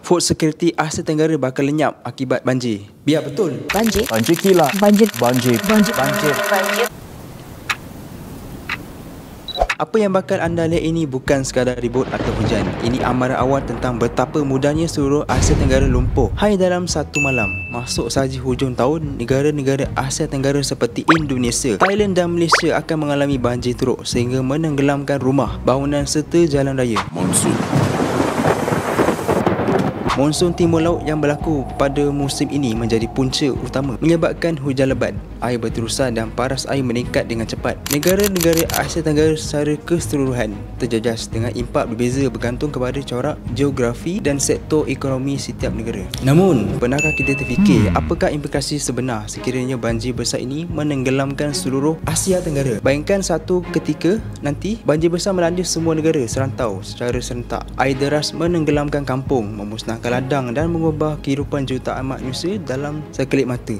Food security Asia Tenggara bakal lenyap akibat banjir. Biar betul. Banjir. Banjir kilat. Banjir. Banjir. Banjir. Banjir. Banjir. Apa yang bakal anda lihat ini bukan sekadar ribut atau hujan. Ini amaran awal tentang betapa mudahnya seluruh Asia Tenggara lumpuh hanya dalam satu malam. Masuk sahaja hujung tahun, negara-negara Asia Tenggara seperti Indonesia, Thailand dan Malaysia akan mengalami banjir teruk sehingga menenggelamkan rumah, bangunan serta jalan raya. Monsun timur laut yang berlaku pada musim ini menjadi punca utama menyebabkan hujan lebat, air berterusan dan paras air meningkat dengan cepat. Negara-negara Asia Tenggara secara keseluruhan terjejas dengan impak berbeza bergantung kepada corak geografi dan sektor ekonomi setiap negara. Namun, pernahkah kita terfikir apakah implikasi sebenar sekiranya banjir besar ini menenggelamkan seluruh Asia Tenggara? Bayangkan satu ketika nanti banjir besar melanda semua negara serantau secara serentak. Air deras menenggelamkan kampung, memusnahkan ladang dan mengubah kehidupan jutaan manusia dalam sekelip mata.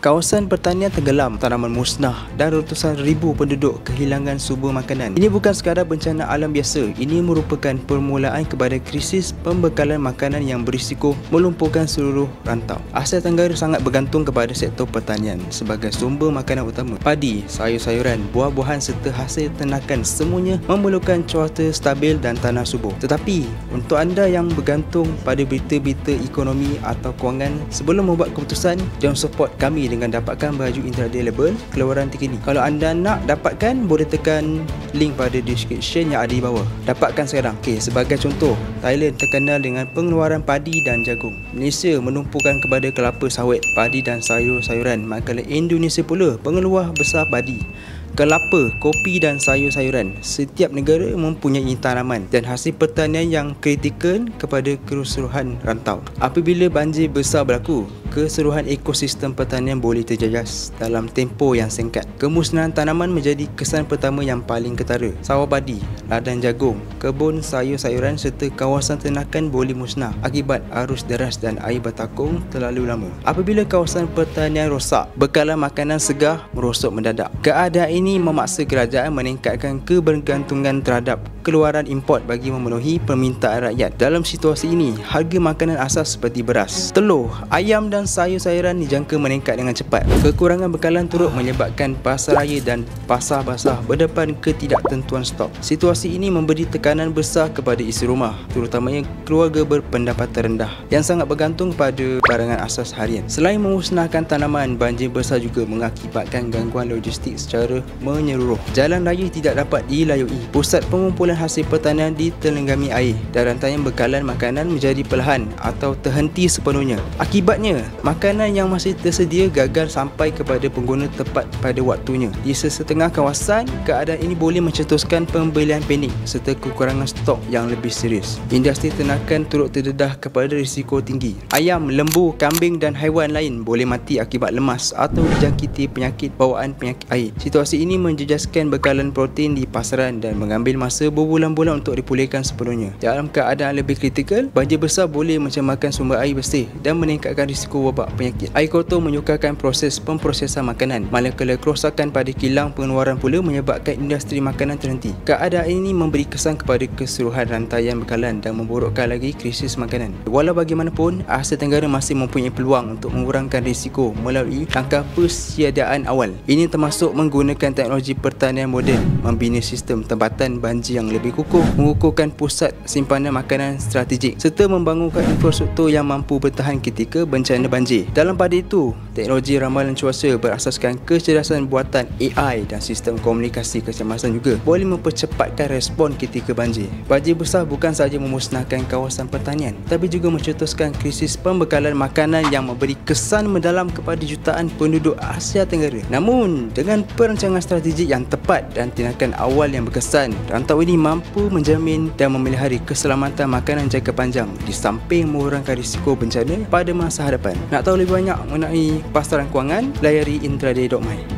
Kawasan pertanian tenggelam, tanaman musnah dan ratusan ribu penduduk kehilangan sumber makanan. Ini bukan sekadar bencana alam biasa, ini merupakan permulaan kepada krisis pembekalan makanan yang berisiko melumpuhkan seluruh rantau. Asia Tenggara sangat bergantung kepada sektor pertanian sebagai sumber makanan utama. Padi, sayur-sayuran, buah-buahan serta hasil ternakan semuanya memerlukan cuaca stabil dan tanah subur. Tetapi untuk anda yang bergantung pada berita-berita ekonomi atau kewangan, sebelum membuat keputusan, jangan support kami dengan dapatkan baju intraday label keluaran terkini. Kalau anda nak dapatkan, boleh tekan link pada description yang ada di bawah. Dapatkan sekarang. Okey, sebagai contoh, Thailand terkenal dengan pengeluaran padi dan jagung. Malaysia menumpukan kepada kelapa sawit, padi dan sayur-sayuran. Manakala Indonesia pula pengeluar besar padi, kelapa, kopi dan sayur-sayuran. Setiap negara mempunyai tanaman dan hasil pertanian yang kritikal kepada keseluruhan rantau. Apabila banjir besar berlaku, keseluruhan ekosistem pertanian boleh terjejas dalam tempoh yang singkat. Kemusnahan tanaman menjadi kesan pertama yang paling ketara. Sawah padi, ladang jagung, kebun sayur-sayuran serta kawasan ternakan boleh musnah akibat arus deras dan air bertakung terlalu lama. Apabila kawasan pertanian rosak, bekalan makanan segar merosot mendadak. Keadaan ini memaksa kerajaan meningkatkan kebergantungan terhadap keluaran import bagi memenuhi permintaan rakyat. Dalam situasi ini, harga makanan asas seperti beras, telur, ayam dan sayur-sayuran dijangka meningkat dengan cepat. Kekurangan bekalan turut menyebabkan pasar raya dan pasar basah berdepan ketidaktentuan stok. Situasi ini memberi tekanan besar kepada isi rumah, terutamanya keluarga berpendapatan rendah yang sangat bergantung pada barangan asas harian. Selain memusnahkan tanaman, banjir besar juga mengakibatkan gangguan logistik secara menyeluruh. Jalan raya tidak dapat dilalui, pusat pengumpulan hasil pertanian ditelenggami air dan rantaian bekalan makanan menjadi perlahan atau terhenti sepenuhnya. Akibatnya, makanan yang masih tersedia gagal sampai kepada pengguna tepat pada waktunya. Di sesetengah kawasan, keadaan ini boleh mencetuskan pembelian panik serta kekurangan stok yang lebih serius. Industri ternakan turut terdedah kepada risiko tinggi. Ayam, lembu, kambing dan haiwan lain boleh mati akibat lemas atau dijangkiti penyakit bawaan penyakit air. Situasi ini menjejaskan bekalan protein di pasaran dan mengambil masa berbulan-bulan untuk dipulihkan sepenuhnya. Dalam keadaan lebih kritikal, banjir besar boleh mencemarkan sumber air bersih dan meningkatkan risiko wabak penyakit. Air kotor menyukarkan proses pemprosesan makanan, manakala kerosakan pada kilang pengeluaran pula menyebabkan industri makanan terhenti. Keadaan ini memberi kesan kepada keseluruhan rantaian bekalan dan memburukkan lagi krisis makanan. Walau bagaimanapun, Asia Tenggara masih mempunyai peluang untuk mengurangkan risiko melalui langkah persiadaan awal. Ini termasuk menggunakan teknologi pertanian moden, membina sistem tempatan banjir yang lebih kukuh, mengukuhkan pusat simpanan makanan strategik serta membangunkan infrastruktur yang mampu bertahan ketika bencana banjir. Dalam pada itu, teknologi ramalan cuaca berasaskan kecerdasan buatan AI dan sistem komunikasi kecemasan juga boleh mempercepatkan respon ketika banjir. Banjir besar bukan sahaja memusnahkan kawasan pertanian, tapi juga mencetuskan krisis pembekalan makanan yang memberi kesan mendalam kepada jutaan penduduk Asia Tenggara. Namun, dengan perancangan strategik yang tepat dan tindakan awal yang berkesan, rantau ini mampu menjamin dan memelihara keselamatan makanan jangka panjang di samping mengurangkan risiko bencana pada masa hadapan. Nak tahu lebih banyak mengenai pasaran kewangan, layari intraday.my.